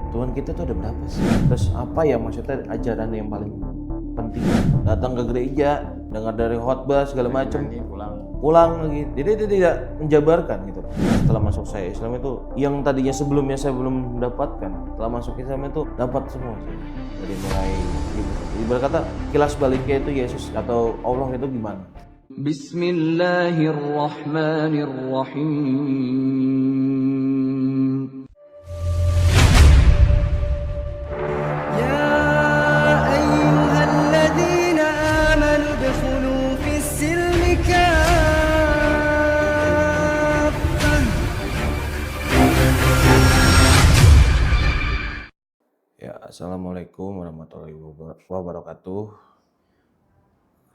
Tuhan kita tuh ada berapa sih? Terus apa ya maksudnya ajaran yang paling penting? Datang ke gereja, dengar dari khotbah segala macam, Nanti pulang lagi. Jadi dia tidak menjabarkan gitu. Setelah masuk saya Islam itu, yang tadinya sebelumnya saya belum mendapatkan, setelah masuk Islam itu dapat semua sih. Dari mulai ibarat kata kilas baliknya itu Yesus atau Allah itu gimana? Bismillahirrahmanirrahim. يا أيها الذين آمنوا ادخلوا في السلم كافة. Ya, Assalamualaikum warahmatullahi wabarakatuh.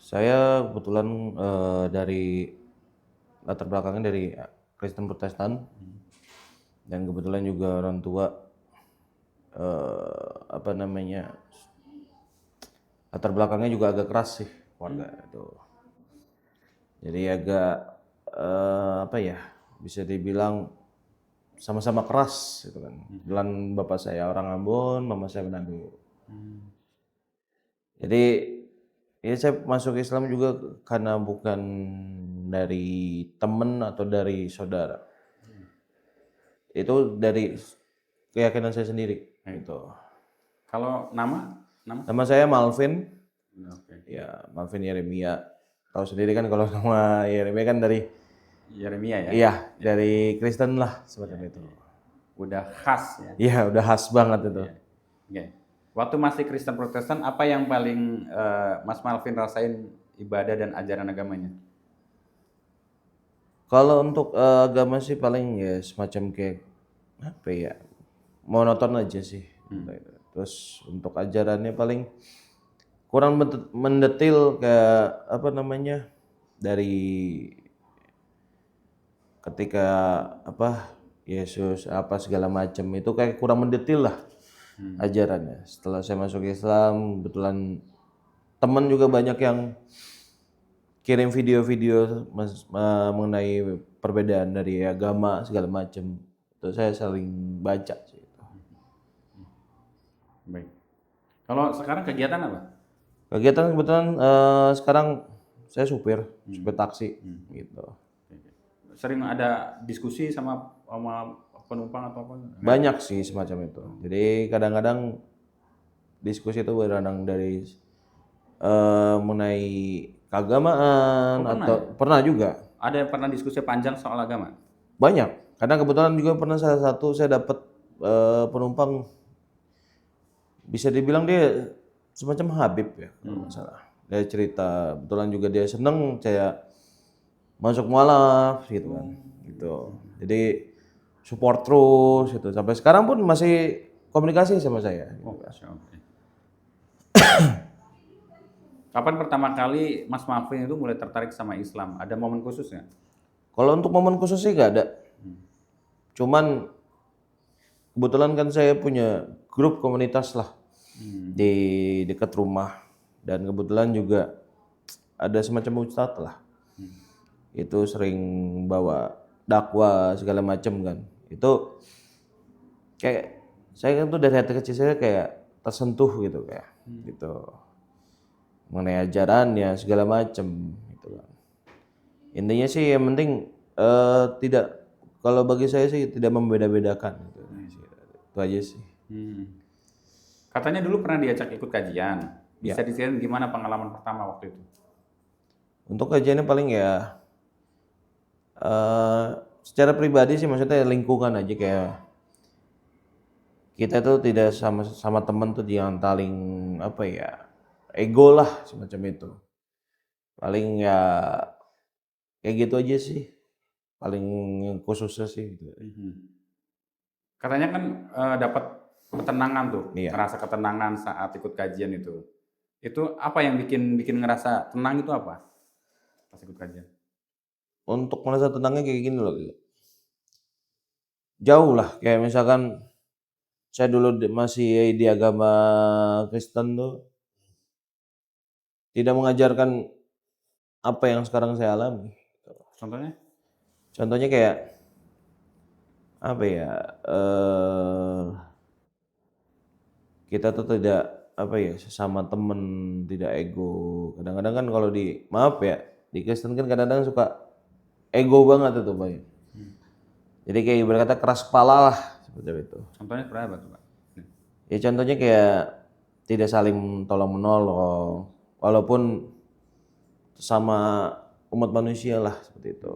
Saya kebetulan dari latar belakangnya dari Kristen Protestan dan kebetulan juga orang tua apa namanya latar belakangnya juga agak keras sih keluarga itu. Jadi agak apa ya bisa dibilang sama-sama keras gitu kan. Kebetulan bapak saya orang Ambon, mama saya Manado. Jadi ya saya masuk Islam juga karena bukan dari temen atau dari saudara. Itu dari keyakinan saya sendiri gitu. kalau nama? Nama saya Malvin, Oke. ya Malvin Yeremia. Tahu sendiri kan kalau nama Yeremia kan dari Yeremia ya. iya dari Kristen lah semacam itu. Udah khas ya. Iya udah khas banget itu. Oke. Waktu masih Kristen Protestan, apa yang paling Mas Malvin rasain ibadah dan ajaran agamanya? Kalau untuk agama sih paling ya semacam kayak apa ya monoton aja sih. Terus untuk ajarannya paling kurang mendetil kayak apa namanya dari ketika apa Yesus apa segala macam itu kayak kurang mendetil lah ajarannya. Setelah saya masuk Islam, kebetulan teman juga banyak yang kirim video-video mengenai perbedaan dari agama segala macam. Itu saya saling baca sih. Baik. Kalau sekarang kegiatan apa? Kegiatan kebetulan sekarang saya supir taksi gitu. Sering ada diskusi sama penumpang atau apa? Banyak sih semacam itu. Jadi kadang-kadang diskusi itu berenang dari mengenai keagamaan atau pernah juga. Ada yang pernah diskusi panjang soal agama? Banyak. Karena kebetulan juga pernah salah satu saya dapat penumpang bisa dibilang dia semacam Habib ya kalau nggak salah. Dia cerita kebetulan juga dia seneng saya masuk mualaf gitu kan. Gitu. Jadi support terus gitu. Sampai sekarang pun masih komunikasi sama saya. Oh, oke. Kapan pertama kali Mas Malvin itu mulai tertarik sama Islam? Ada momen khusus nggak? Kalau untuk momen khusus sih nggak ada. Cuman kebetulan kan saya punya grup komunitas lah di dekat rumah dan kebetulan juga ada semacam ustadz lah. Itu sering bawa dakwah segala macam kan. Itu kayak saya kan tuh dari hati kecil saya kayak tersentuh gitu kayak gitu mengenai ajarannya segala macam gitu kan. Intinya sih yang penting tidak kalau bagi saya sih tidak membeda-bedakan gitu. Itu aja sih. Katanya dulu pernah diajak ikut kajian. Bisa Ya. diceritain gimana pengalaman pertama waktu itu? Untuk kajiannya paling ya secara pribadi sih maksudnya lingkungan aja kayak kita tuh tidak sama teman tuh yang paling apa ya ego lah semacam itu. Paling ya kayak gitu aja sih. Paling khususnya sih gitu. Katanya kan dapat ketenangan tuh, Iya. ngerasa ketenangan saat ikut kajian itu. Itu apa yang bikin bikin ngerasa tenang itu apa? Pas ikut kajian. Untuk merasa tenangnya kayak gini loh. Jauh lah kayak misalkan saya dulu masih di agama Kristen tuh tidak mengajarkan apa yang sekarang saya alami. Contohnya? Contohnya kayak apa ya kita tuh tidak apa ya, sesama temen tidak ego. Kadang-kadang kan kalau maaf ya, di Kristen kan kadang-kadang suka ego banget itu Pak. Jadi kayak ibarat kata keras kepala lah seperti itu. Contohnya seperti apa tuh Pak? Ya contohnya kayak tidak saling tolong menolong, walaupun sama umat manusia lah seperti itu.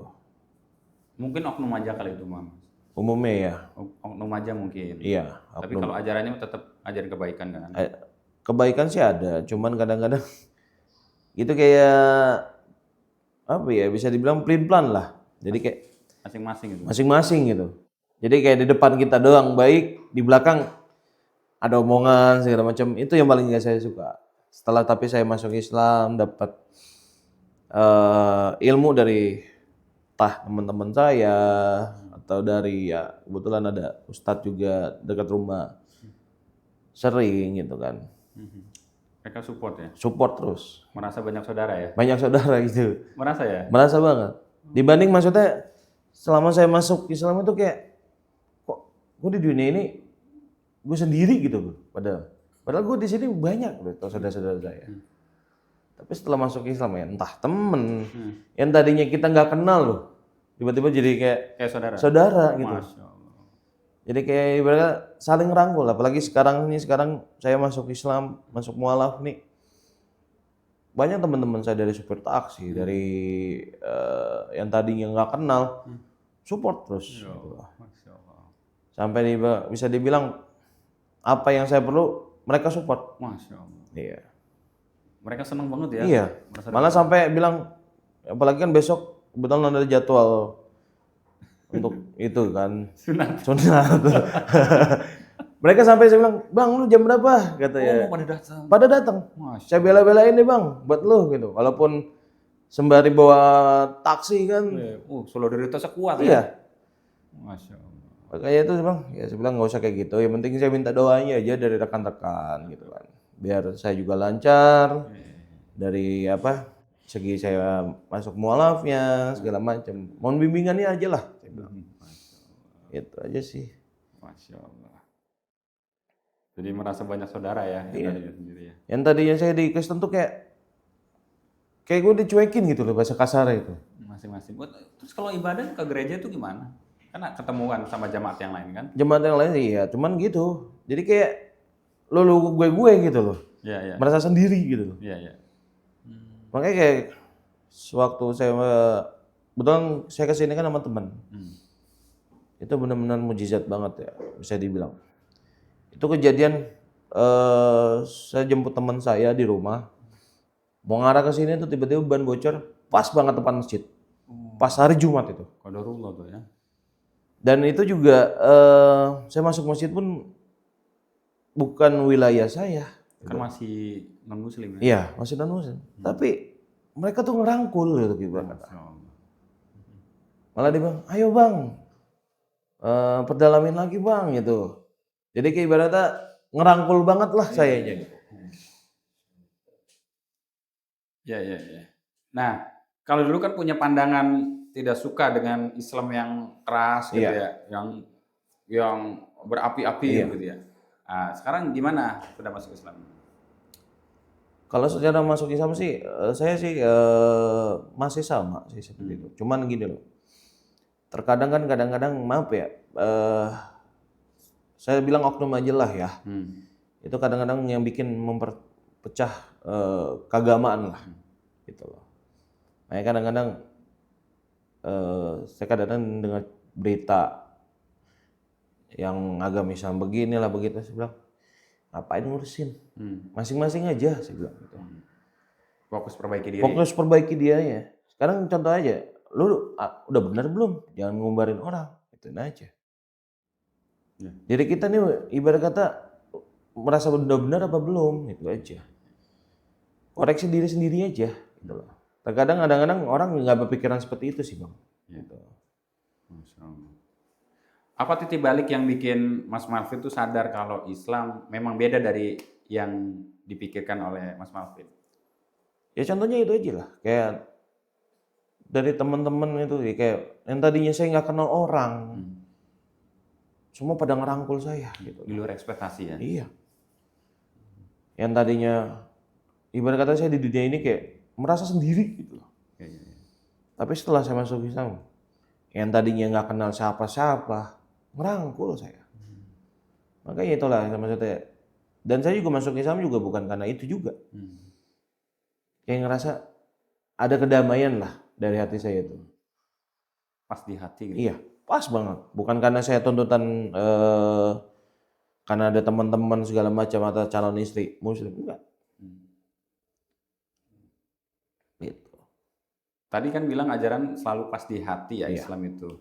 Mungkin oknum aja kali itu Mas. Umumnya ya, Oknum aja mungkin. iya. Tapi kalau ajarannya tetap ajaran kebaikan kan. Kebaikan sih ada, cuman kadang-kadang itu kayak apa ya, bisa dibilang pelin-pelan lah. Jadi kayak Masing-masing gitu. masing-masing gitu. Jadi kayak di depan kita doang baik, di belakang ada omongan segala macam. Itu yang paling gak saya suka. Setelah tapi saya masuk Islam, dapat ilmu dari teman-teman saya atau dari ya kebetulan ada ustadz juga dekat rumah, sering gitu kan, Mereka support ya. support terus, Merasa banyak saudara ya. banyak saudara gitu, Merasa ya. merasa banget. Dibanding maksudnya selama saya masuk Islam itu kayak kok gue di dunia ini gue sendiri gitu bro. Padahal gue di sini banyak loh saudara-saudara saya. Tapi setelah masuk Islam ya entah temen yang tadinya kita nggak kenal loh, tiba-tiba jadi kayak Kayak saudara. saudara gitu. Masya Allah. Jadi kayak ibaratnya saling rangkul. Apalagi sekarang saya masuk Islam, masuk mualaf nih. Banyak teman-teman saya dari supir taksi, dari yang tadinya nggak kenal, support terus. Gitu. Masya Allah. Sampai bisa dibilang apa yang saya perlu mereka support. Masya Allah. Iya. Mereka senang banget ya. Iya. Merasa Malah sampai bilang, apalagi kan besok kebetulan ada jadwal untuk itu kan. sunat. Sunat. Mereka sampai saya bilang, "Bang, lu jam berapa?" katanya. Oh, pada datang. Pada datang. Masya Saya bela-belain deh, Bang, buat lu gitu. Walaupun sembari bawa taksi kan. Allah. Solidaritasnya kuat Iya. ya. Masya Allah. Makanya itu Bang, ya saya bilang nggak usah kayak gitu. Yang penting saya minta doanya aja dari rekan-rekan gitu kan. Biar saya juga lancar dari segi saya masuk mualafnya segala macam. Mohon bimbingannya aja lah. Saya bilang. Itu aja sih. Masya Allah. Jadi merasa banyak saudara ya. Iya. Yang tadinya sendiri ya. Yang tadinya saya di Kristen tuh kayak gue dicuekin gitu loh bahasa kasar itu. Masing-masing. Terus kalau ibadah ke gereja itu gimana? Karena ketemuan sama jemaat yang lain kan? Jemaat yang lain iya, cuman gitu. Jadi kayak lu gue gitu loh. Iya, iya. Merasa sendiri gitu loh. Iya, iya. Makanya kayak sewaktu saya kebetulan saya kesini kan sama teman. Itu benar-benar mujizat banget ya, bisa dibilang. Itu kejadian saya jemput teman saya di rumah. Mau ngarah ke sini tuh tiba-tiba ban bocor pas banget depan masjid. Pas hari Jumat itu. Qadarullah tuh ya. Dan itu juga saya masuk masjid pun bukan wilayah saya. Kan masih non-muslim ya? Iya, masih non muslim. Tapi mereka tuh ngerangkul gitu gimana. Masya Allah. Malah dia bilang, "Ayo Bang, perdalamin lagi Bang," gitu. Jadi kayak ibaratnya ngerangkul banget lah sayanya. Iya, iya, iya. Nah, kalau dulu kan punya pandangan tidak suka dengan Islam yang keras gitu ya, yang berapi-api gitu ya. Nah, sekarang gimana sudah masuk Islam? Kalau secara masuk Islam sih, saya sih masih sama sih seperti itu. Cuman gini loh, terkadang kan kadang-kadang maaf ya, saya bilang oknum aja lah ya. Itu kadang-kadang yang bikin memperpecah keagamaan lah, gitu loh. Makanya kadang-kadang saya kadang-kadang dengar berita yang agama Islam beginilah begitu, saya bilang ngapain ngurusin, masing-masing aja saya bilang gitu. Fokus perbaiki diri. Fokus perbaiki dianya. Sekarang contoh aja, lu udah benar belum? Jangan ngumbarin orang, itu aja. Ya. Jadi kita nih ibarat kata merasa udah benar apa belum, itu aja. Koreksi diri sendiri aja, gitu loh. Terkadang kadang-kadang orang nggak berpikiran seperti itu sih Bang. Gitu. Masya Allah. Apa titik balik yang bikin Mas Malvin tuh sadar kalau Islam memang beda dari yang dipikirkan oleh Mas Malvin? Ya contohnya itu aja lah, kayak dari teman-teman itu kayak yang tadinya saya nggak kenal orang, semua pada ngerangkul saya gitu. Di luar ekspektasi ya? Iya. yang tadinya ibarat kata saya di dunia ini kayak merasa sendiri gitu loh. Tapi setelah saya masuk Islam, yang tadinya nggak kenal siapa-siapa, merangkul saya. Makanya itulah maksudnya. Dan saya juga masuk Islam juga bukan karena itu juga. Kayak ngerasa ada kedamaian lah dari hati saya itu. Pas di hati gitu. Iya, pas banget. Bukan karena saya tuntutan karena ada teman-teman segala macam atau calon istri muslim, enggak. Gitu. Tadi kan bilang ajaran selalu pas di hati ya, Iya. Islam itu.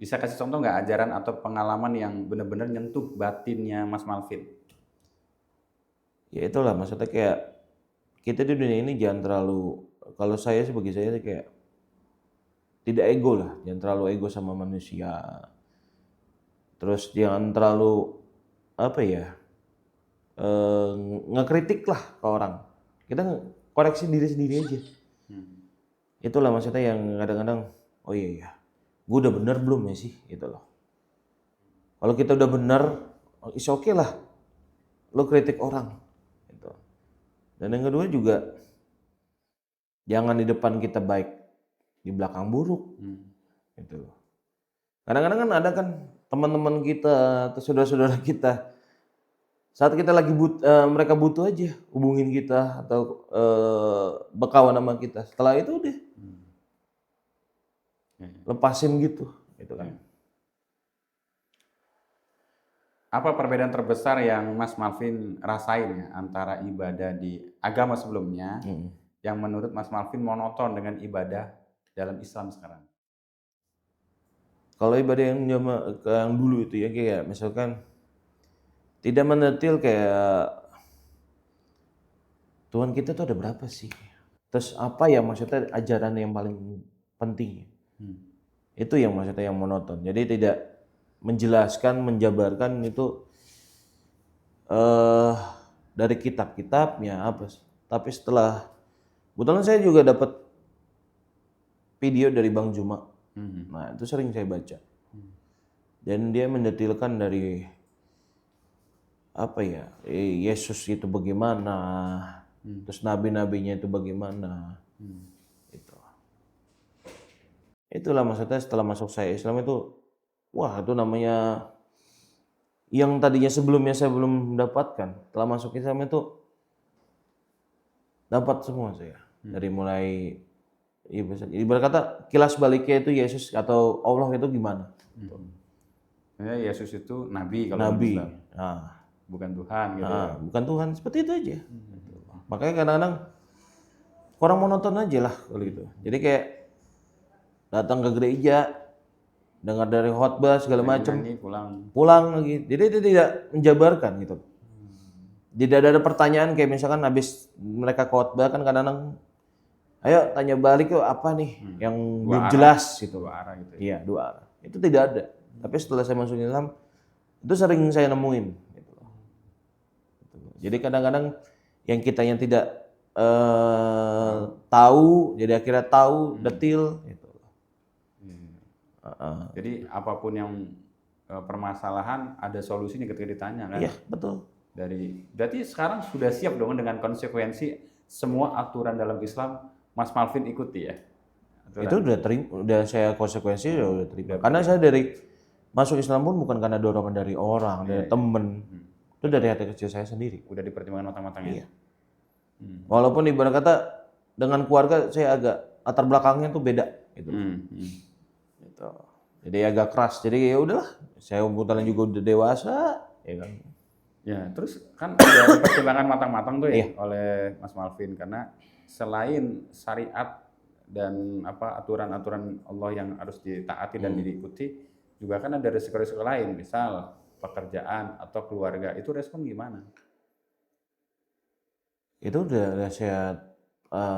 Bisa kasih contoh nggak ajaran atau pengalaman yang benar-benar nyentuh batinnya Mas Malvin? Ya itulah maksudnya kayak kita di dunia ini jangan terlalu, kalau saya sebagai saya kayak tidak ego lah, jangan terlalu ego sama manusia. Terus jangan terlalu apa ya, ngekritik lah ke orang. Kita koreksi diri sendiri aja. Itulah maksudnya yang kadang-kadang, oh iya, gue udah bener belum ya sih, gitu loh. Kalau kita udah bener, is oke lah, lo kritik orang. Gitu. Dan yang kedua juga, jangan di depan kita baik, di belakang buruk. Gitu loh. Kadang-kadang kan ada kan teman-teman kita atau saudara-saudara kita, saat kita lagi mereka butuh aja hubungin kita atau berkawan sama kita. Setelah itu udah lepasin gitu kan. Apa perbedaan terbesar yang Mas Malvin rasain ya antara ibadah di agama sebelumnya yang menurut Mas Malvin monoton dengan ibadah dalam Islam sekarang? Kalau ibadah yang dulu itu ya kayak misalkan tidak mendetil kayak Tuhan kita tuh ada berapa sih? Terus apa ya maksudnya ajaran yang paling penting? Itu yang maksudnya yang monoton. Jadi tidak menjelaskan, menjabarkan itu dari kitab-kitabnya apa. Tapi setelah kebetulan saya juga dapat video dari Bang Juma. Nah itu sering saya baca. Dan dia mendetilkan dari apa ya, Yesus itu bagaimana, terus nabi-nabinya itu bagaimana. Itulah maksudnya setelah masuk saya Islam itu, wah itu namanya yang tadinya sebelumnya saya belum mendapatkan. Setelah masuk Islam itu dapat semua saya. Dari mulai ibarat kata kilas baliknya itu Yesus atau Allah itu gimana? Ya, Yesus itu nabi kalau Nabi. Islam. Bukan Tuhan gitu. Bukan Tuhan, seperti itu aja. Makanya kadang-kadang orang monoton aja lah kalau gitu. Jadi kayak datang ke gereja, dengar dari khotbah segala macam, pulang lagi. Jadi dia tidak menjabarkan gitu. Tidak ada pertanyaan kayak misalkan habis mereka khotbah kan kadang-kadang, ayo tanya balik yuk apa nih yang belum jelas gitu. Dua arah gitu. Iya, dua arah. Itu tidak ada. Tapi setelah saya masuk Islam, itu sering saya nemuin. Gitu. Jadi kadang-kadang yang kita yang tidak tahu, jadi akhirnya tahu detil. Gitu. Jadi apapun yang permasalahan ada solusinya ketika ditanya kan? Iya betul. Berarti sekarang sudah siap dong dengan konsekuensi semua aturan dalam Islam Mas Malvin ikuti ya? Aturan. Itu udah saya konsekuensi udah terima. Karena saya dari masuk Islam pun bukan karena dorongan dari orang, dari temen. Itu dari hati kecil saya sendiri. Udah dipertimbangkan matang-matang ya? Iya. Walaupun ibarat kata dengan keluarga saya agak latar belakangnya tuh beda gitu. Gitu. Jadi agak keras. Jadi ya udahlah, saya kebetulan juga udah dewasa, ya kan. Ya, terus kan udah dipertimbangkan matang-matang tuh ya oleh Mas Malvin karena selain syariat dan aturan-aturan Allah yang harus ditaati dan diikuti, juga kan ada resiko-resiko lain, misal pekerjaan atau keluarga. Itu respon gimana? Itu udah saya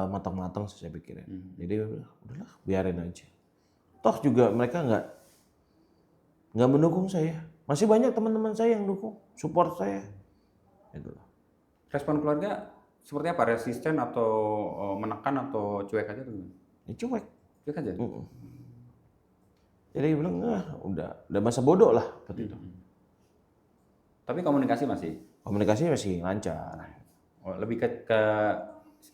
matang-matang saya pikirin. Jadi udahlah, biarin aja. Toh juga mereka nggak mendukung saya. Masih banyak teman-teman saya yang dukung, support saya. Itulah. Respon keluarga seperti apa? Resisten atau menekan atau cuek aja tuh? Ya cuek. Cuek aja. Jadi bilang udah masa bodoh lah seperti itu. Tapi komunikasi masih? Komunikasi masih lancar. Oh, lebih ke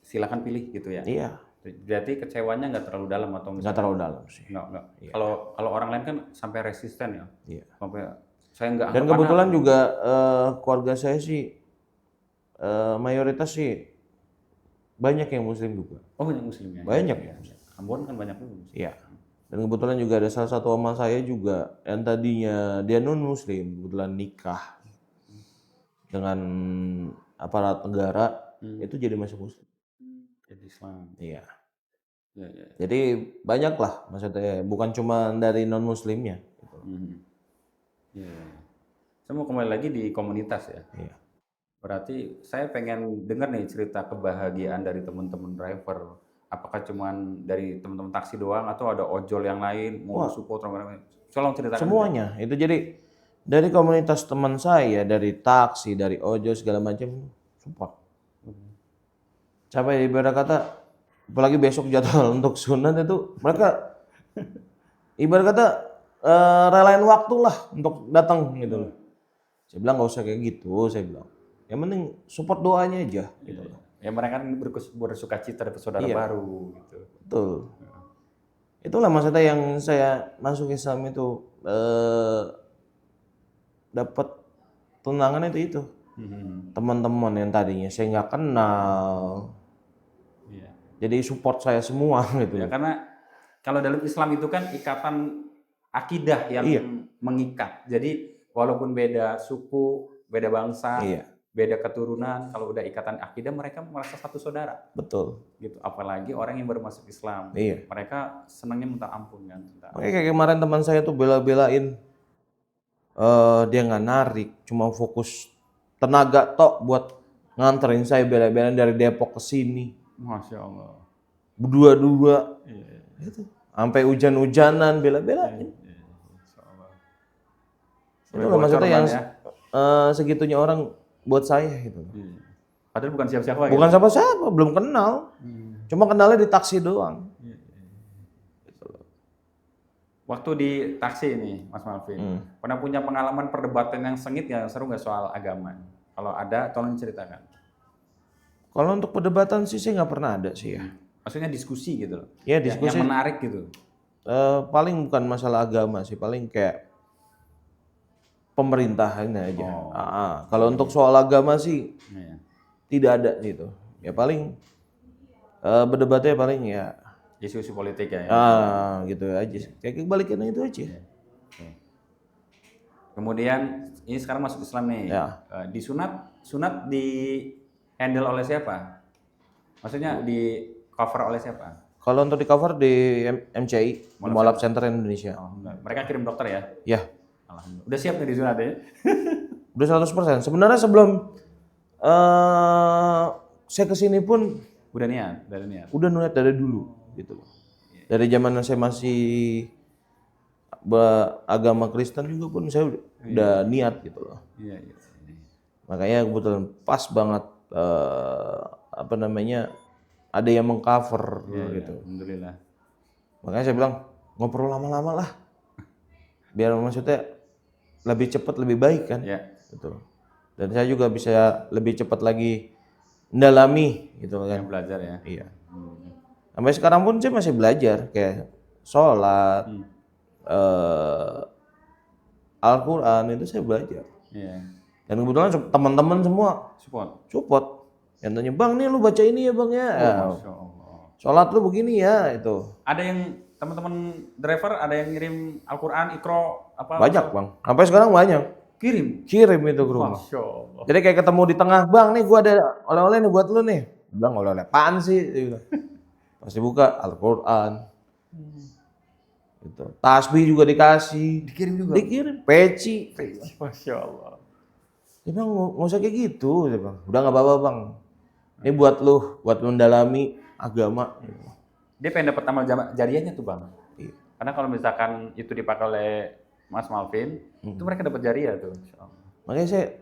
silakan pilih gitu ya. Iya, Berarti kecewanya nggak terlalu dalam atau nggak misalnya terlalu dalam sih. nggak. Iya. Kalau orang lain kan sampai resisten ya. Iya. Sampai saya nggak Dan anggap kebetulan anak. juga keluarga saya sih mayoritas sih banyak yang muslim juga. Oh, yang muslim ya. Banyak Ya. ya. Ambon kan banyak juga muslim. Iya. Dan kebetulan juga ada salah satu oma saya juga yang tadinya dia non muslim, kebetulan nikah dengan aparat negara itu jadi masuk muslim. Jadi Islam. Iya. Ya, ya. Jadi banyak lah maksudnya, bukan cuma dari non muslimnya. Gitu. Ya. Saya mau kembali lagi di komunitas ya. Iya. Berarti saya pengen dengar nih cerita kebahagiaan dari teman-teman driver. Apakah cuman dari teman-teman taksi doang atau ada ojol yang lain mau support orang-orang? Tolong ceritakan. Semuanya itu jadi dari komunitas teman saya, dari taksi, dari ojol segala macam support. Sampai ibarat kata, apalagi besok jadwal untuk sunat itu mereka ibarat kata relain waktu lah untuk datang gitu loh. Saya bilang nggak usah kayak gitu, saya bilang. Yang penting support doanya aja gitu loh. Ya mereka kan bersuka cita dapat saudara baru gitu. Betul. Itulah maksudnya yang saya masuk Islam itu dapat tenangan itu. Teman-teman yang tadinya saya nggak kenal. Iya. Jadi support saya semua gitu. Ya karena kalau dalam Islam itu kan ikatan akidah yang mengikat. Jadi walaupun beda suku, beda bangsa, beda keturunan, kalau udah ikatan akidah mereka merasa satu saudara. Betul. Gitu. Apalagi orang yang baru masuk Islam. Iya. Mereka senangnya minta ampun kan. Makanya kayak kemarin teman saya tuh bela-belain dia nggak narik, cuma fokus tenaga tok buat nganterin saya bela-belain dari Depok ke sini. Masya Allah. Berdua-dua. Gitu. Sampai hujan-hujanan bela-belain. Itu lah maksudnya yang segitunya orang buat saya gitu. Padahal bukan siapa-siapa gitu. Bukan siapa-siapa, belum kenal. Cuma kenalnya di taksi doang. Waktu di taksi ini, Mas Malvin, pernah punya pengalaman perdebatan yang sengit yang seru nggak soal agama? Kalau ada, tolong ceritakan. Kalau untuk perdebatan sih saya nggak pernah ada sih ya. Maksudnya diskusi gitu loh. Ya diskusi. Yang menarik gitu. Paling bukan masalah agama sih, paling kayak pemerintahannya aja. Kalau untuk soal agama sih tidak ada gitu. Ya paling berdebatnya paling ya isu-isu politik ya. Gitu aja. Kayak kebalikannya itu aja. Kemudian ini sekarang masuk Islam nih. Di sunat di handle oleh siapa? Maksudnya di cover oleh siapa? Kalau untuk di cover di MCI, Mualaf Center Indonesia. Mereka kirim dokter ya? Ya. Alhamdulillah. Udah siap nih di sunat ya? Udah 100%. Sebenarnya sebelum saya kesini pun udah niat, dari niat. Udah niat dari dulu gitu loh. Dari zaman saya masih beragama Kristen juga pun saya udah niat gitu loh. Iya. Makanya kebetulan pas banget ada yang mengcover gitu. Alhamdulillah. Makanya saya bilang nggak perlu lama-lama lah. Biar maksudnya lebih cepat lebih baik kan. Gitu. Dan saya juga bisa lebih cepat lagi mendalami gitu kan. Yang belajar ya. Iya. Sampai sekarang pun saya masih belajar kayak sholat, Al-Quran itu saya belajar. Dan kebetulan teman-teman semua support. Yang tanya, "Bang, nih lu baca ini ya Bang ya." Sholat lu begini ya itu. Ada yang teman-teman driver ada yang ngirim Al-Quran, Iqra apa? Banyak Bang. Sampai sekarang banyak. Kirim itu ke rumah. Jadi kayak ketemu di tengah, "Bang, nih gua ada oleh-oleh nih buat lu nih." Bilang, "Oleh-oleh apaan sih?" Dia bilang. Pasti buka Al-Quran. Gitu. Tasbih juga dikasih. Dikirim juga? Dikirim. Peci. Masya Allah. Dia bilang, nggak usah kayak gitu. Dia bilang, udah nggak apa-apa Bang. Ini buat lu, buat mendalami agama. Dia pengen dapat amal jariahnya tuh Bang. Iya. Karena kalau misalkan itu dipakai oleh Mas Malvin, itu mereka dapat jariah tuh. Makanya saya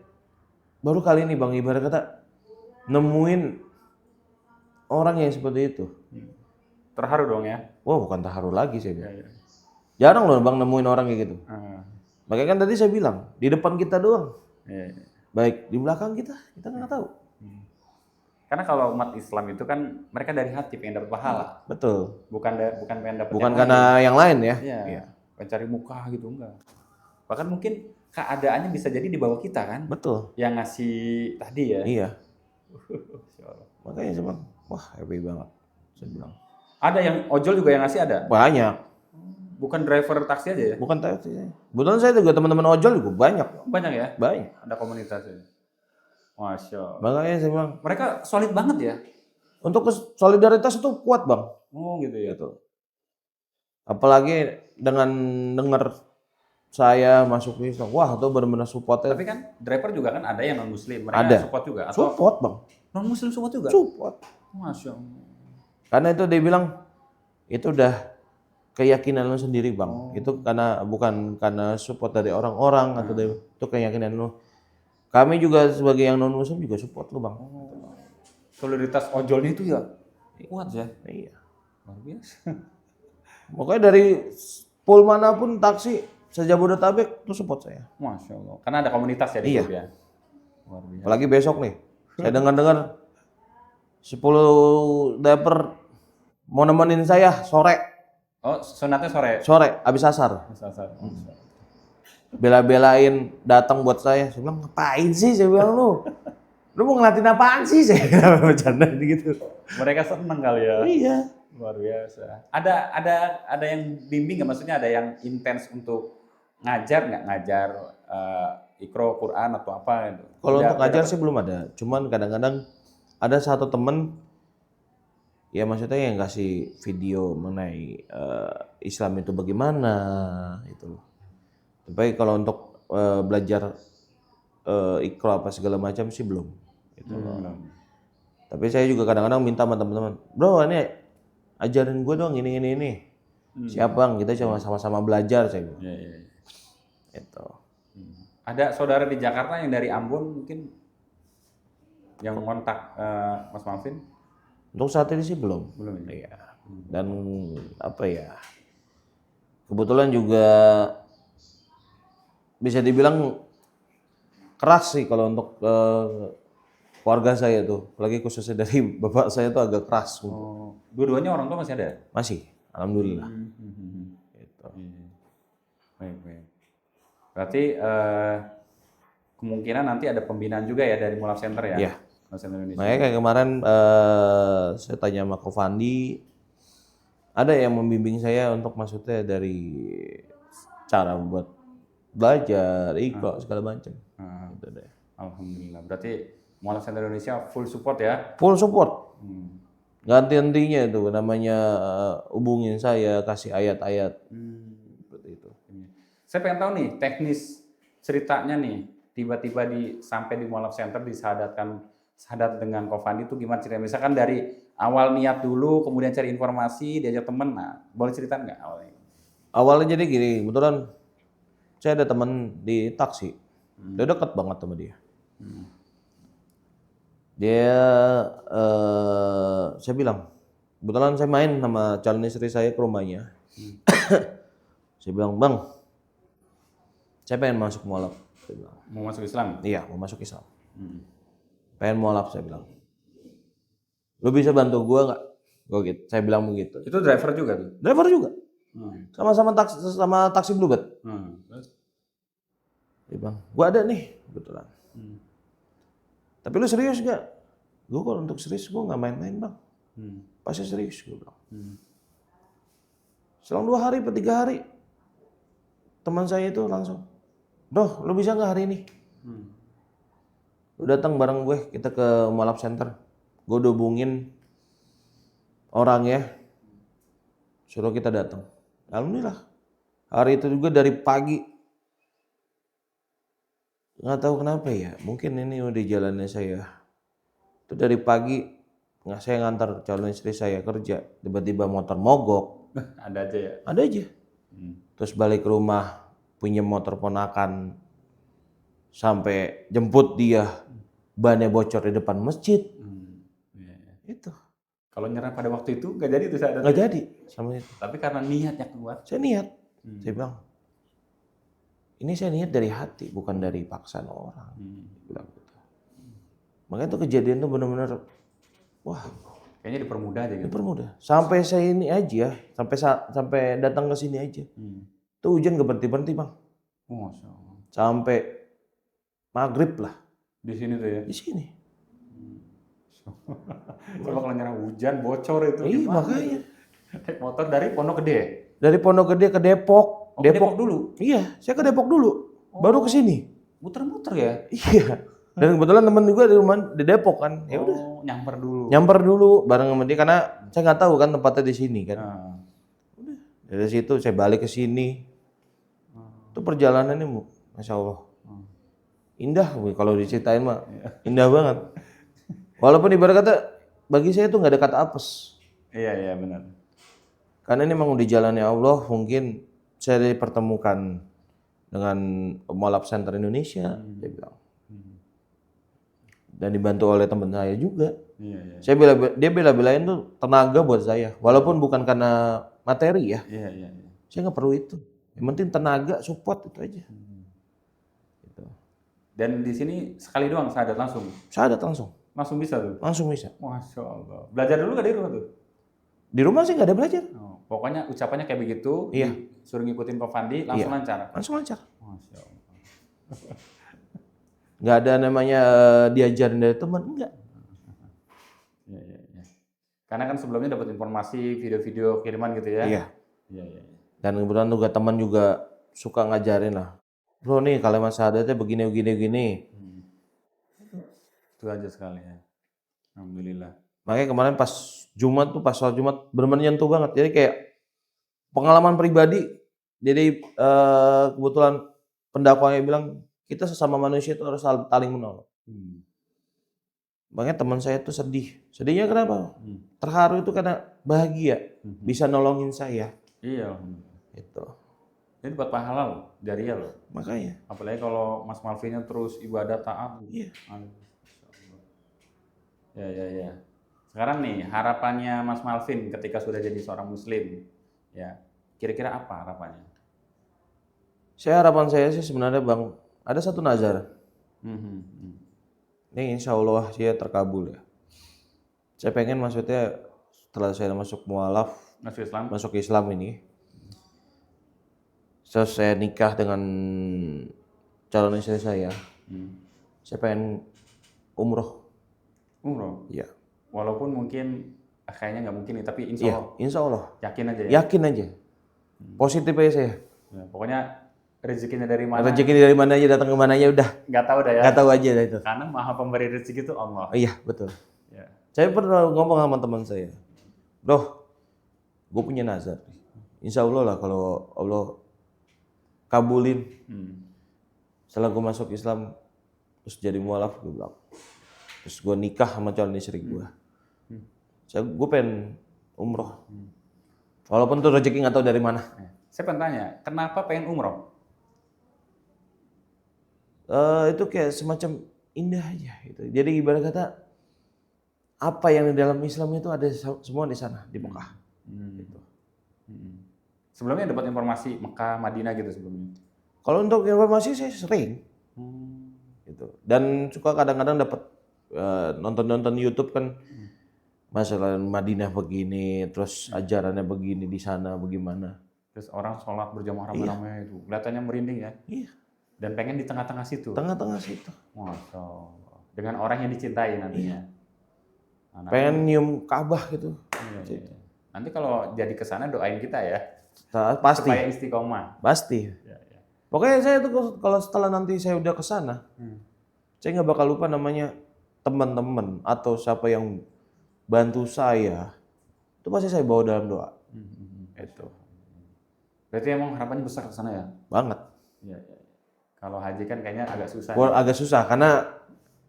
baru kali ini Bang, ibarat kata nemuin orang yang seperti itu. Terharu dong ya? Wah, bukan terharu lagi saya bilang. Jarang loh Bang nemuin orang kayak gitu. Makanya kan tadi saya bilang, di depan kita doang. Baik, di belakang kita nggak tahu. Karena kalau umat Islam itu kan mereka dari hati pengen dapat pahala, Betul. bukan pengen dapat Bukan yang karena lain. yang lain ya. Iya, Iya. pengen cari muka gitu enggak. Bahkan mungkin keadaannya bisa jadi di bawah kita kan, Betul. yang ngasih tadi ya. Iya. Masya Allah. Makanya saya bilang, wah happy banget. Saya bilang. Ada yang ojol juga yang ngasih ada, Banyak. bukan driver taksi aja ya? Bukan taksi. Kebetulan saya juga teman-teman ojol juga banyak. Banyak ya, Banyak. ada komunitasnya. Masya Allah. Makanya saya bilang, Mereka solid banget ya. untuk solidaritas itu kuat bang. Oh gitu ya. Gitu. Apalagi dengan dengar saya masuk Islam, wah itu benar-benar supportnya. Tapi kan driver juga kan ada yang non muslim, mereka Ada. support juga atau Support bang. non muslim support juga? Support. Masya Allah. Karena itu dia bilang itu udah keyakinan lu sendiri bang. Itu karena bukan karena support dari orang-orang atau dari, itu keyakinan lu. Kami juga sebagai yang non muslim juga support lu bang. Solidaritas ojolnya itu ya kuat ya. Iya. Luar biasa. Makanya dari pool manapun taksi sejabodetabek itu support saya. Masya Allah. Karena ada komunitas ya di Iya. grup ya. Luar biasa. Apalagi besok nih, saya dengar-dengar 10 diaper mau nemenin saya sore, Oh sunatnya sore. abis asar. Asar. Bela-belain datang buat saya. Saya bilang ngapain sih? Saya bilang lu mau ngeliatin apaan sih? Saya bercanda gitu. Mereka seneng kali ya. Iya. Luar biasa. Ada yang bimbing nggak? Maksudnya ada yang intens untuk ngajar nggak? Ngajar Iqra, Quran atau apa gitu? Kalau Udah- untuk ngajar udah- sih belum ada. Cuman kadang-kadang ada satu temen, ya maksudnya yang kasih video mengenai Islam itu bagaimana itu. Tapi kalau untuk belajar Iqra apa segala macam sih belum. Gitu loh. Tapi saya juga kadang-kadang minta sama teman-teman, bro ini ajarin gue dong ini. Siap bang, kita cuma sama-sama belajar saya bilang. Iya, iya. Gitu. Ada saudara di Jakarta yang dari Ambon mungkin yang kontak Mas Malvin? Untuk saat ini sih belum. Belum ya? Iya. Dan apa ya? Kebetulan juga bisa dibilang keras sih kalau untuk keluarga saya tuh, apalagi khususnya dari bapak saya tuh agak keras. Oh, dua-duanya orang tua masih ada? Masih, alhamdulillah. Gitu. Iya. Baik. Berarti kemungkinan nanti ada pembinaan juga ya dari Mulaf Center ya? Iya. Mulaf Center Indonesia. Makanya kayak kemarin saya tanya sama Ko Fandi, ada yang membimbing saya untuk maksudnya dari cara buat belajar, Iqra segala macam. Gitu deh. Alhamdulillah. Berarti Mulaf Center Indonesia full support ya? Full support. Gak henti-hentinya itu namanya hubungin saya, kasih ayat-ayat. Seperti itu. Saya pengen tahu nih teknis ceritanya nih, tiba-tiba sampai di Mulaf Center sahadat dengan Ko Fandi itu gimana ceritanya? Misalkan dari awal niat dulu, kemudian cari informasi, diajak temen, nah boleh cerita nggak awalnya? Awalnya jadi gini, kebetulan saya ada teman di taksi, dia deket banget sama dia. Dia, saya bilang, kebetulan saya main sama calon istri saya ke rumahnya. Saya bilang, bang, saya pengen masuk mualaf. Saya bilang, Mau masuk Islam? iya, mau masuk Islam. Pengen mualaf, saya bilang. Lu bisa bantu gua nggak? Gua gitu, saya bilang begitu. Itu driver juga tuh? Driver juga, sama-sama taksi Bluebird. Terus? Dia bilang, gua ada nih, kebetulan. Tapi lu serius gak? Gue kalau untuk serius gue gak main-main bang. Pasti serius gue bilang. Selang 2 hari atau 3 hari, teman saya itu langsung, Doh, lu bisa gak hari ini? Lu datang bareng gue, kita ke Mulaf Center. Gue udah hubungin orang ya, suruh kita datang. Alhamdulillah. Hari itu juga dari pagi. Nggak tahu kenapa ya, mungkin ini udah jalannya saya. Itu dari pagi, saya ngantar calon istri saya kerja, tiba-tiba motor mogok. Ada aja ya? Ada aja. Terus balik ke rumah, punya motor ponakan, sampai jemput dia, bannya bocor di depan masjid. Itu. Kalau nyerah pada waktu itu nggak jadi tuh saya Nggak jadi sama itu. Tapi karena niatnya kuat. Saya niat, saya bilang, ini saya niat dari hati, bukan dari paksaan orang. Bilang gitu. Makanya itu kejadian itu benar-benar Wah, Kayaknya dipermudah aja gitu. dipermudah. Sampai saya ini aja, sampai datang ke sini aja. Tuh hujan gak berhenti-berhenti, Bang. Oh, Masya Allah. Sampai maghrib lah Di sini tuh ya. di sini. Coba kalau nyerang hujan bocor itu Iya, gimana? makanya. Naik motor dari Pondok Gede. Dari Pondok Gede ke Depok. Oh, ke Depok dulu. Iya, saya ke Depok dulu. Baru ke sini. Muter-muter ya. Iya. Dan kebetulan teman juga di rumah di Depok kan. Ya udah. Oh, nyamper dulu. Nyamper dulu bareng sama dia karena saya nggak tahu kan tempatnya di sini kan. Nah, Dari situ saya balik ke sini. Itu perjalanannya, Masya Allah. Indah kalau diceritain mah. Indah banget. Walaupun ibarat kata bagi saya itu nggak ada kata apes. iya benar. Karena ini memang udah jalannya Allah, mungkin saya dipertemukan dengan Pembalap Center Indonesia, dia bilang. Dan dibantu oleh teman saya juga. Iya. Saya dia bela-belain tuh tenaga buat saya, walaupun bukan karena materi ya. Iya. Saya nggak perlu itu. Yang penting tenaga, support itu aja. Gitu. Dan di sini sekali doang syahadat langsung. Syahadat langsung, Langsung bisa tuh. langsung bisa. Masya Allah. Belajar dulu gak di rumah tuh? Di rumah sih nggak ada belajar, Oh, pokoknya ucapannya kayak begitu. Iya. Suruh ngikutin Ko Fandi langsung Iya. lancar. langsung lancar. Masya Allah. Nggak ada namanya diajarin dari teman, enggak. Iya. Karena kan sebelumnya dapat informasi video-video kiriman gitu ya. Iya. Iya. Dan kebetulan juga teman juga suka ngajarin lah. Bro nih kalimat syahadatnya begini. Itu aja sekali ya. Alhamdulillah. Makanya kemarin pas Jumat tuh pas sholat Jumat benar-benar nyentuh banget. Jadi kayak pengalaman pribadi. Jadi kebetulan pendakwanya bilang kita sesama manusia itu harus saling menolong. Makanya teman saya tuh sedih. Sedihnya kenapa? Terharu itu karena bahagia bisa nolongin saya. Iya. Itu. Ini dapat pahala loh, jariah loh. Makanya. Apalagi kalau Mas Malvinnya terus ibadah taat. Iya. Ya. Sekarang nih harapannya Mas Malvin ketika sudah jadi seorang Muslim, ya kira-kira apa harapannya? Harapan saya sih sebenarnya Bang, ada satu nazar. Ini insya Allah dia terkabul ya. Saya pengen maksudnya setelah saya masuk mualaf, masuk Islam ini, terus saya nikah dengan calon istri saya pengen umroh. Umroh? Iya. Walaupun mungkin kayaknya nggak mungkin nih, tapi insya Iya, Allah. insya Allah. Yakin aja ya? Yakin aja. Positif aja saya. Ya, pokoknya rezekinya dari mana? Rezeki dari mana aja datang ke mana aja udah. Nggak tahu dah ya? Nggak tahu aja dah itu. Karena maha pemberi rezeki itu Allah. Iya, betul. Ya. Saya pernah ngomong sama teman saya, bro, gue punya nazar. Insya Allah lah kalau Allah kabulin. Setelah gue masuk Islam, terus jadi mualaf, gue bilang. Terus gue nikah sama calon istri gue. Gue pengen umroh. Walaupun tuh rezeki nggak tahu dari mana. Saya pengen tanya, kenapa pengen umroh? Itu kayak semacam indah aja gitu. Jadi ibarat kata apa yang di dalam Islam itu ada semua di sana di Mekah. Gitu. Sebelumnya dapat informasi Mekah, Madinah gitu sebelumnya. Kalau untuk informasi saya sering, gitu. Dan suka kadang-kadang dapat nonton YouTube kan, masalah Madinah begini, terus ajarannya begini di sana bagaimana. Terus orang sholat berjamaah ramai-ramai itu, kelihatannya merinding ya. Iya. Dan pengen di tengah-tengah situ. Tengah-tengah situ. Masya Allah. Dengan orang yang dicintai nantinya. Iya. Pengen nyium Ka'bah gitu. Iya. Nanti kalau jadi ke sana doain kita ya. Pasti. Supaya istiqomah. Pasti. Ya. Pokoknya saya tuh kalau setelah nanti saya udah ke sana, saya nggak bakal lupa namanya teman-teman atau siapa yang bantu saya. Itu pasti saya bawa dalam doa. Itu. Berarti emang harapannya besar ke sana ya? Banget. Iya. Kalau haji kan kayaknya agak susah. Agak susah karena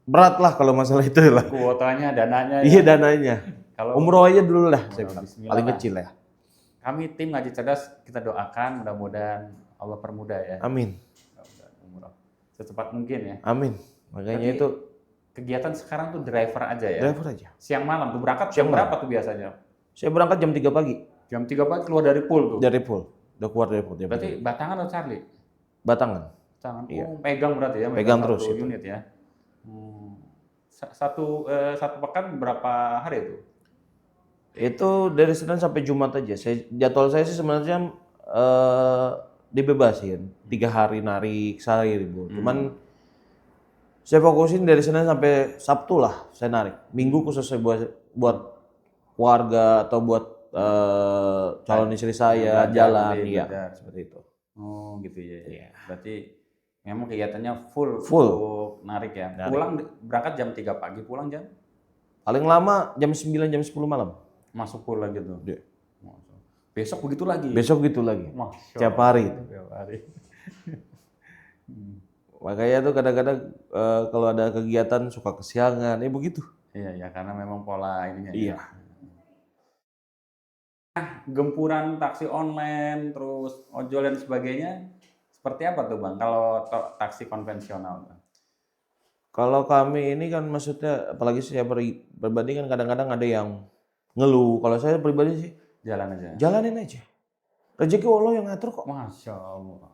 berat lah kalau masalah itu lah. Kuotanya, dananya. Iya dananya. Kalau umroh aja dulu lah, saya bilang. Bismillah Paling lah. kecil ya. Kami tim Ngaji Cerdas kita doakan mudah-mudahan Allah permudah ya. Amin. Mudah-mudahan umroh secepat mungkin ya. Amin. Makanya Berarti itu kegiatan sekarang tuh driver aja ya. driver aja. Siang malam tuh berangkat jam berapa tuh biasanya? Saya berangkat jam 3 pagi Jam 3 pagi keluar dari pool tuh. dari pool. Udah keluar dari pool. Berarti Batangan atau Charlie? Batangan. Tangan. Iya. Oh, pegang berarti ya. Pegang satu terus itu. unit ya. Satu pekan berapa hari itu? Itu dari Senin sampai Jumat aja. Jadwal saya sih sebenarnya dibebasin 3 hari narik, sehari libur. Cuman saya fokusin dari Senin sampai Sabtu lah saya narik. Minggu khusus saya buat keluarga atau buat calon istri saya Belajar, jalan, nanti iya belajar. seperti itu. Oh gitu ya. Iya. Berarti memang kegiatannya full Full. untuk narik ya. Narik. Pulang berangkat jam 3 pagi, pulang jam Paling lama jam 9 jam 10 malam. masuk pulang gitu. Iya. Besok begitu lagi. Besok gitu lagi. Masya Tiap hari. Allah, tiap hari. Makanya tuh kadang-kadang kalau ada kegiatan suka kesiangan, begitu. Iya ya, karena memang pola ininya. Iya. Gempuran taksi online, terus ojol dan sebagainya, seperti apa tuh Bang kalau taksi konvensional? Kalau kami ini kan maksudnya, apalagi saya pribadi kan kadang-kadang ada yang ngeluh. Kalau saya pribadi sih Jalan aja. jalanin aja. Rezeki Allah yang ngatur kok. Masya Allah.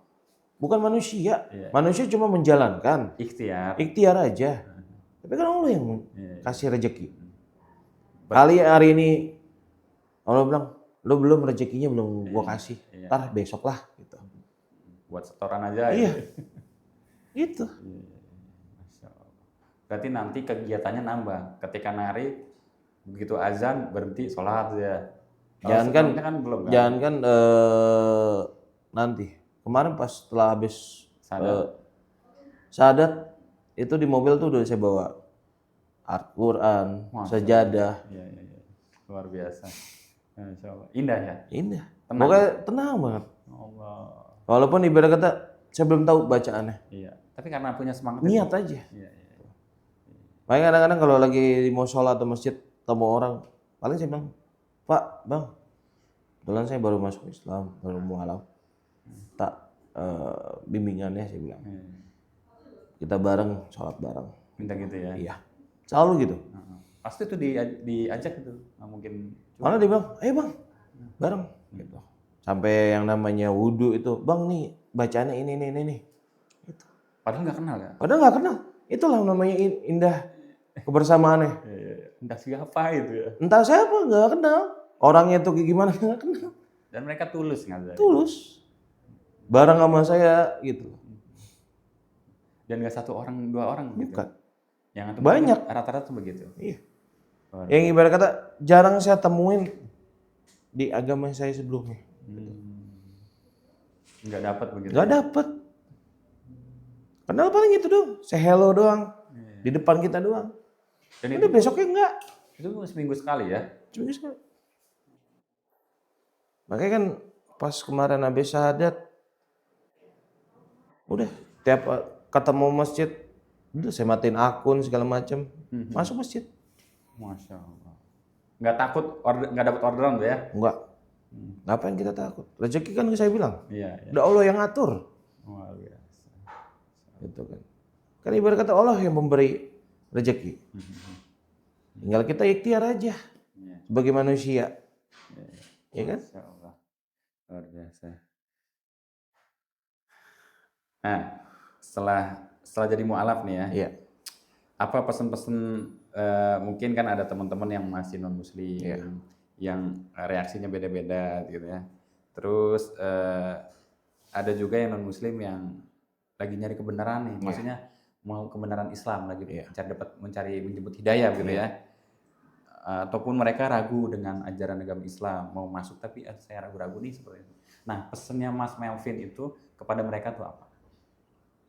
Bukan manusia. Iya. Manusia cuma menjalankan. Ikhtiar. Ikhtiar aja. Tapi kan Allah yang Iya. kasih rezeki. Kali hari ini Allah bilang, lo belum rezekinya belum gua kasih. Iya. Ntar besok lah gitu. Buat setoran aja Iya. ya. Gitu. Masya Allah. Berarti nanti kegiatannya nambah. Ketika narik, begitu azan berhenti sholat ya. Jangankan kan belum kan? jangankan nanti. Kemarin pas setelah habis syahadat itu di mobil tuh udah saya bawa Al-Quran, Masya sajadah. Iya. Luar biasa. Masya Allah. Indah ya? Indah. Tenang. Pokoknya tenang banget. Allah. Walaupun ibarat kata saya belum tahu bacaannya. Iya. Tapi karena punya semangat. Niat aja. Iya. Makanya kadang-kadang kalau lagi di musola atau masjid ketemu orang, paling saya bilang, Pak, Bang, kebetulan saya baru masuk Islam, baru mualaf. Tak bimbingannya saya bilang. Kita bareng, sholat bareng. Minta gitu ya? Iya. Selalu gitu. Pasti tuh diajak gitu. Nggak mungkin. Malah dia bilang, ayo Bang, bareng. Gitu. Sampai yang namanya wudhu itu, Bang nih bacaannya ini. Gitu. Padahal nggak kenal ya? Padahal nggak kenal. Itulah namanya indah kebersamaannya. Entah siapa itu ya. Entah siapa, nggak kenal. Orangnya tuh kayak gimana, nggak kenal. Dan mereka tulus ngajarin. Tulus. Bareng sama saya gitu. Dan nggak satu orang, dua orang gitu. Bukan. Yang Banyak. Rata-rata tuh begitu. Iya. Yang ibarat kata jarang saya temuin di agama saya sebelumnya. Nggak dapat begitu. Nggak dapet. Kenal paling itu doang. Say hello doang. Di depan kita doang. Dan Udah besoknya enggak. itu seminggu sekali ya. Cuma sekali. Makanya kan pas kemarin habis syahadat, udah tiap ketemu masjid, udah saya matiin akun segala macam, masuk masjid. Masya Allah. Nggak takut nggak dapat orderan tuh ya? Enggak. Ngapain kita takut? Rezeki kan saya bilang. Iya. Udah Allah yang ngatur. Luar biasa. Gitu kan. Kan ibarat kata Allah yang memberi rezeki. Tinggal kita ikhtiar aja sebagai manusia. Ya kan? Masya Allah. Luar biasa. Nah, setelah jadi mu'alaf nih ya. Iya. Apa pesan-pesan mungkin kan ada teman-teman yang masih non muslim yang reaksinya beda-beda gitu ya. Terus ada juga yang non muslim yang lagi nyari kebenaran nih. Maksudnya mau kebenaran Islam lagi mencari menjemput hidayah gitu ya. Ataupun mereka ragu dengan ajaran agama Islam, mau masuk tapi saya ragu-ragu nih seperti itu. Nah, pesannya Mas Melvin itu kepada mereka tuh apa?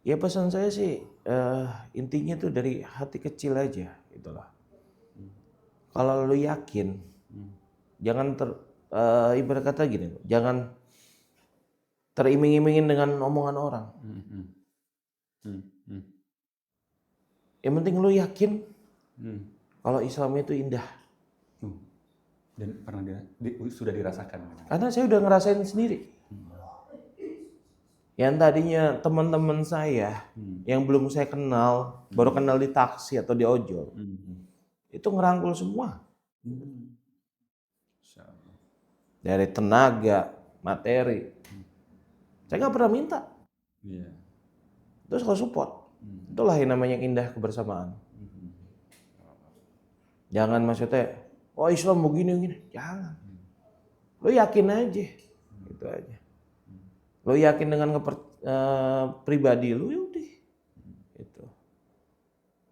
Ya pesan saya sih intinya tuh dari hati kecil aja itulah. Kalau lu yakin, jangan ibarat kata gini, jangan teriming-imingin dengan omongan orang. Yang penting lu yakin kalau Islam itu indah. Dan pernah sudah dirasakan. Karena saya udah ngerasain sendiri. Yang tadinya teman-teman saya yang belum saya kenal, baru kenal di taksi atau di ojol, itu ngerangkul semua. Dari tenaga, materi. Saya nggak pernah minta. Terus kalau support. Itulah yang namanya indah kebersamaan. Jangan maksudnya, oh Islam begini. Jangan. Lo yakin aja. Gitu aja. Lo yakin dengan pribadi lo, yaudah. Gitu.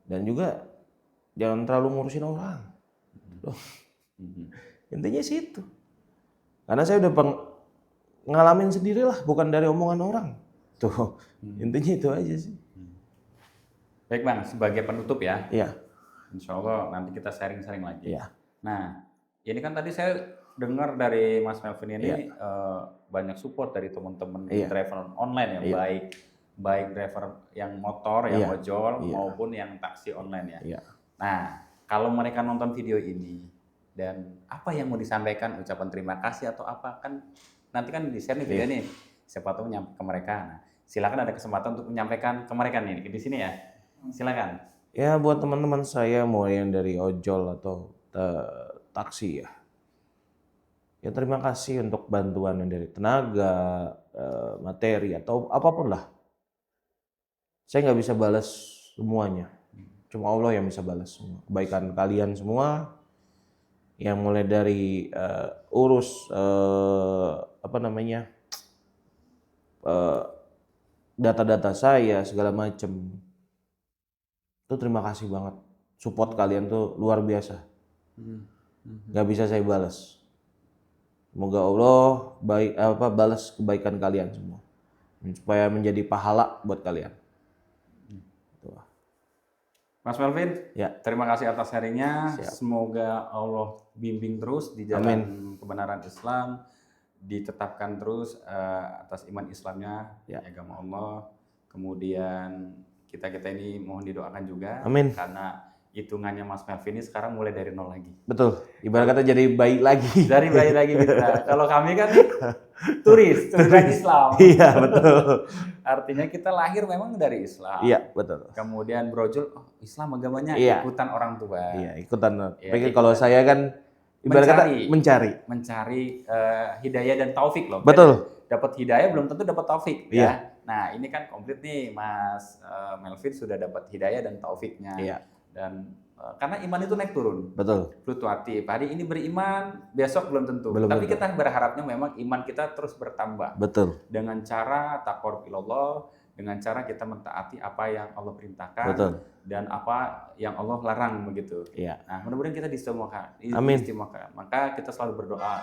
Dan juga jangan terlalu ngurusin orang. Loh. Intinya situ. Karena saya udah ngalamin sendiri lah, bukan dari omongan orang. Tuh, intinya itu aja sih. Baik Bang, sebagai penutup ya. Iya. Insya Allah nanti kita sharing-sharing lagi. Iya. Nah, ini kan tadi saya dengar dari Mas Melvin ini banyak support dari teman-teman driver online yang baik driver yang motor, yang ojol maupun yang taksi online ya. Iya. Nah, kalau mereka nonton video ini dan apa yang mau disampaikan, ucapan terima kasih atau apa, kan nanti kan di-share nih video ini, siapa tahu nyampe ke mereka. Nah, silakan ada kesempatan untuk menyampaikan ke mereka nih di sini ya. Silakan. Ya buat teman-teman saya mau yang dari ojol atau taksi ya. Ya terima kasih untuk bantuan yang dari tenaga, materi atau apapun lah. Saya nggak bisa balas semuanya. Cuma Allah yang bisa balas semua. Kebaikan kalian semua. Yang mulai dari urus data-data saya segala macem. Itu terima kasih banget. Support kalian tuh luar biasa. Gak bisa saya balas. Semoga Allah balas kebaikan kalian semua. Supaya menjadi pahala buat kalian. Mas Melvin, ya. Terima kasih atas sharingnya. Siap. Semoga Allah bimbing terus di jalan kebenaran Islam, ditetapkan terus atas iman Islamnya, agama Allah. Kemudian kita ini mohon didoakan juga. Amin. Karena hitungannya Mas Melvin ini sekarang mulai dari nol lagi. Betul. Ibarat kata jadi bayi lagi. Dari bayi lagi gitu. Kalau kami kan turis Islam. Iya betul. Artinya kita lahir memang dari Islam. Iya betul. Kemudian brojol, Islam agamanya ikutan orang tua. Iya ikutan. Ya, Tapi kalau saya kan ibarat kata mencari hidayah dan taufik loh. Betul. Dapat hidayah belum tentu dapat taufik. Iya. Ya. Nah ini kan komplit nih Mas Melvin sudah dapat hidayah dan taufiknya. Iya. Dan karena iman itu naik turun. Betul. Fluktuatif. Hari ini beriman, besok belum tentu. Tapi kita berharapnya memang iman kita terus bertambah. Betul. Dengan cara taqarrub ilallah, dengan cara kita mentaati apa yang Allah perintahkan. Betul. Dan apa yang Allah larang begitu. Iya. Nah, mudah-mudahan kita diistimewakan. Amin. Maka kita selalu berdoa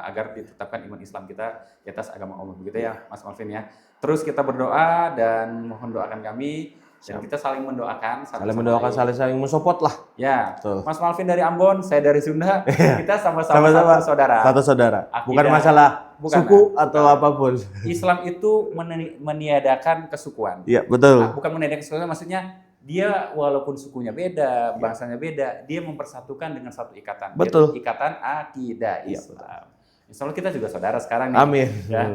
agar ditetapkan iman Islam kita di atas agama Allah. Begitu ya, Mas Melvin ya. Terus kita berdoa dan mohon doakan kami. Dan kita saling mendoakan, saling mensupport lah. Ya, betul. Mas Melvin dari Ambon, saya dari Sunda, kita sama-sama satu saudara. Satu saudara. Akidah, bukan masalah suku atau apapun. Islam itu meniadakan kesukuan. Iya, betul. Bukan meniadakan kesukuan, maksudnya dia walaupun sukunya beda, bahasanya beda, dia mempersatukan dengan satu ikatan. Betul. Ikatan akidah Islam. Insya Allah kita juga saudara sekarang nih. Amin. Ya.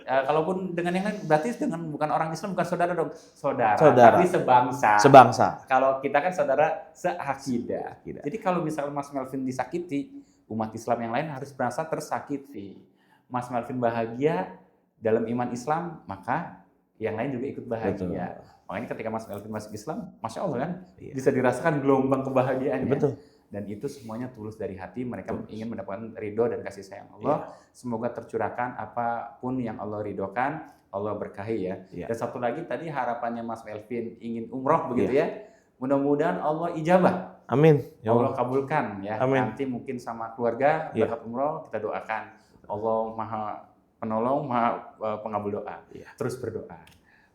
Kalaupun dengan yang lain berarti bukan orang Islam, bukan saudara dong, saudara. Tapi sebangsa. Kalau kita kan saudara seakidah. Jadi kalau misalnya Mas Melvin disakiti, umat Islam yang lain harus merasa tersakiti. Mas Melvin bahagia dalam iman Islam, maka yang lain juga ikut bahagia. Betul. Makanya ketika Mas Melvin masuk Islam, Masya Allah kan, bisa dirasakan gelombang kebahagiaannya. Betul. Dan itu semuanya tulus dari hati, mereka ingin mendapatkan ridho dan kasih sayang Allah. Semoga tercurahkan apapun yang Allah ridhokan, Allah berkahi ya. Dan satu lagi tadi harapannya Mas Melvin ingin umroh begitu ya. Mudah-mudahan Allah ijabah. Amin. Ya Allah kabulkan ya. Amin. Nanti mungkin sama keluarga berangkat umroh, kita doakan. Allah Maha Penolong, Maha Pengabul doa. Terus berdoa.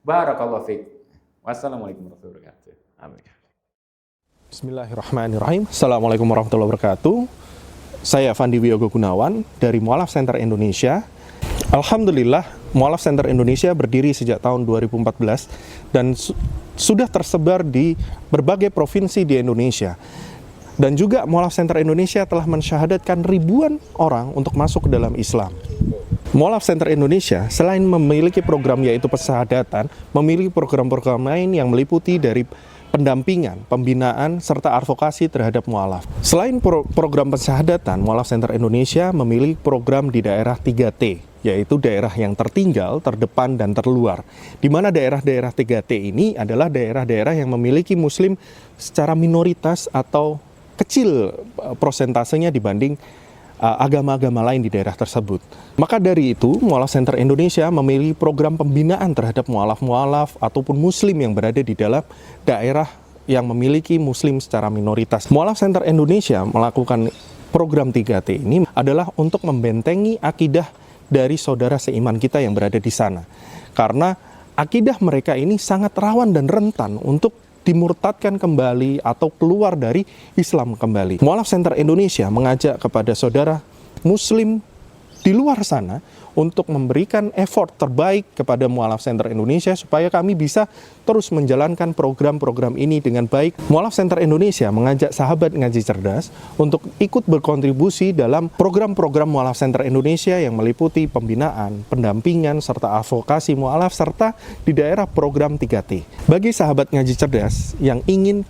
Barakallahu fiik. Wassalamualaikum warahmatullahi wabarakatuh. Amin. Bismillahirrahmanirrahim. Assalamualaikum warahmatullahi wabarakatuh. Saya Fandi Wiyogo Gunawan dari Mu'alaf Center Indonesia. Alhamdulillah, Mu'alaf Center Indonesia berdiri sejak tahun 2014 dan sudah tersebar di berbagai provinsi di Indonesia. Dan juga Mu'alaf Center Indonesia telah mensyahadatkan ribuan orang untuk masuk ke dalam Islam. Mu'alaf Center Indonesia selain memiliki program yaitu pensyahadatan, memiliki program-program lain yang meliputi dari pendampingan, pembinaan, serta advokasi terhadap mu'alaf. Selain program pensyahadatan, Mu'alaf Center Indonesia memiliki program di daerah 3T, yaitu daerah yang tertinggal, terdepan, dan terluar. Di mana daerah-daerah 3T ini adalah daerah-daerah yang memiliki muslim secara minoritas atau kecil prosentasenya dibanding agama-agama lain di daerah tersebut. Maka dari itu, Mu'alaf Center Indonesia memiliki program pembinaan terhadap mu'alaf-mu'alaf ataupun muslim yang berada di dalam daerah yang memiliki muslim secara minoritas. Mu'alaf Center Indonesia melakukan program 3T ini adalah untuk membentengi akidah dari saudara seiman kita yang berada di sana. Karena akidah mereka ini sangat rawan dan rentan untuk dimurtadkan kembali atau keluar dari Islam kembali. Mu'alaf Center Indonesia mengajak kepada saudara muslim di luar sana untuk memberikan effort terbaik kepada Mu'alaf Center Indonesia supaya kami bisa terus menjalankan program-program ini dengan baik. Mu'alaf Center Indonesia mengajak sahabat ngaji cerdas untuk ikut berkontribusi dalam program-program Mu'alaf Center Indonesia yang meliputi pembinaan, pendampingan, serta advokasi mu'alaf serta di daerah program 3T. Bagi sahabat ngaji cerdas yang ingin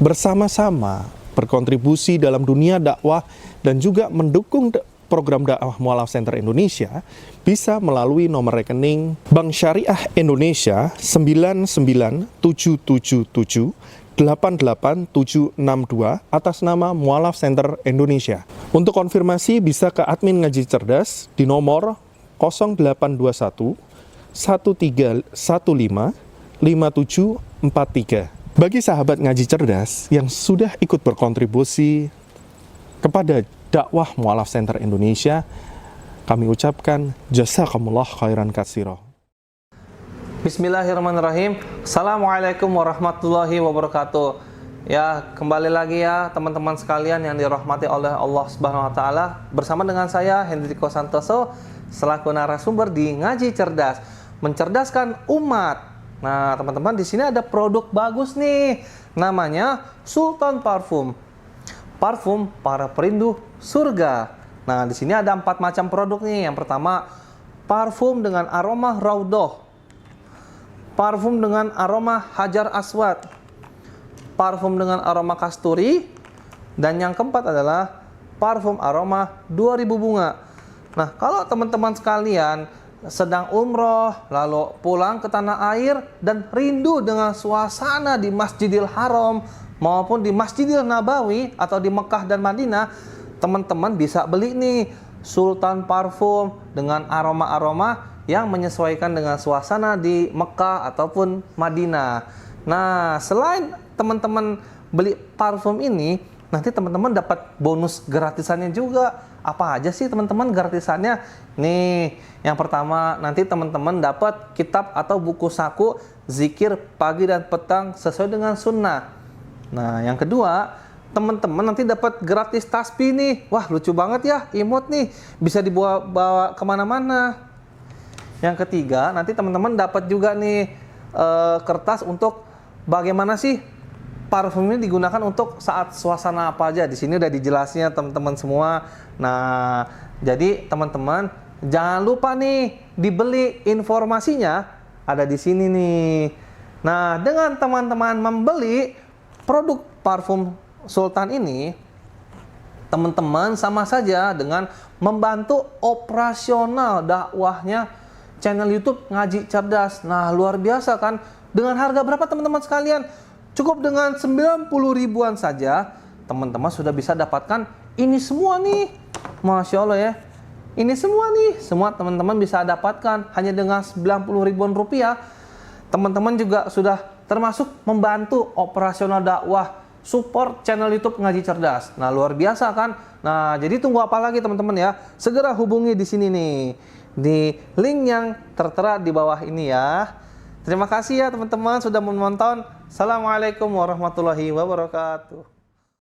bersama-sama berkontribusi dalam dunia dakwah dan juga mendukung program dakwah Mu'alaf Center Indonesia, bisa melalui nomor rekening Bank Syariah Indonesia 99777887762 atas nama Mu'alaf Center Indonesia. Untuk konfirmasi bisa ke admin ngaji cerdas di nomor 0821 1315 5743. Bagi sahabat ngaji cerdas yang sudah ikut berkontribusi kepada dakwah Mu'alaf Center Indonesia, kami ucapkan jazakumullah khairan katsira. Bismillahirrahmanirrahim. Assalamualaikum warahmatullahi wabarakatuh. Ya, kembali lagi ya teman-teman sekalian yang dirahmati oleh Allah Subhanahu wa taala, bersama dengan saya Hendriko Santoso selaku narasumber di Ngaji Cerdas, mencerdaskan umat. Nah, teman-teman, di sini ada produk bagus nih. Namanya Sultan Parfum. Parfum para perindu surga. Nah, di sini ada 4 macam produk nih. Yang pertama, parfum dengan aroma Raudhah. Parfum dengan aroma Hajar Aswad. Parfum dengan aroma kasturi. Dan yang keempat adalah parfum aroma 2000 bunga. Nah, kalau teman-teman sekalian sedang umroh, lalu pulang ke tanah air dan rindu dengan suasana di Masjidil Haram maupun di Masjidil Nabawi atau di Mekah dan Madinah, teman-teman bisa beli nih Sultan Parfum dengan aroma-aroma yang menyesuaikan dengan suasana di Mekah ataupun Madinah. Nah, selain teman-teman beli parfum ini, nanti teman-teman dapat bonus gratisannya juga. Apa aja sih teman-teman gratisannya? Nih, yang pertama nanti teman-teman dapat kitab atau buku saku zikir pagi dan petang sesuai dengan sunnah. Nah, yang kedua, teman-teman nanti dapat gratis tasbih nih. Wah, lucu banget ya, imut nih, bisa dibawa kemana-mana. Yang ketiga, nanti teman-teman dapat juga nih kertas untuk bagaimana sih parfum ini digunakan untuk saat suasana apa aja. Di sini udah dijelasnya teman-teman semua. Nah, jadi teman-teman jangan lupa nih dibeli, informasinya ada di sini nih. Nah, dengan teman-teman membeli produk parfum Sultan ini, teman-teman sama saja dengan membantu operasional dakwahnya channel YouTube Ngaji Cerdas. Nah, luar biasa kan? Dengan harga berapa teman-teman sekalian? Cukup dengan 90 ribuan saja, teman-teman sudah bisa dapatkan ini semua nih. Masya Allah ya. Ini semua nih, semua teman-teman bisa dapatkan hanya dengan 90 ribuan rupiah. Teman-teman juga sudah termasuk membantu operasional dakwah, support channel YouTube Ngaji Cerdas. Nah, luar biasa kan? Nah, jadi tunggu apa lagi teman-teman ya? Segera hubungi di sini nih, di link yang tertera di bawah ini ya. Terima kasih ya teman-teman sudah menonton. Assalamualaikum warahmatullahi wabarakatuh.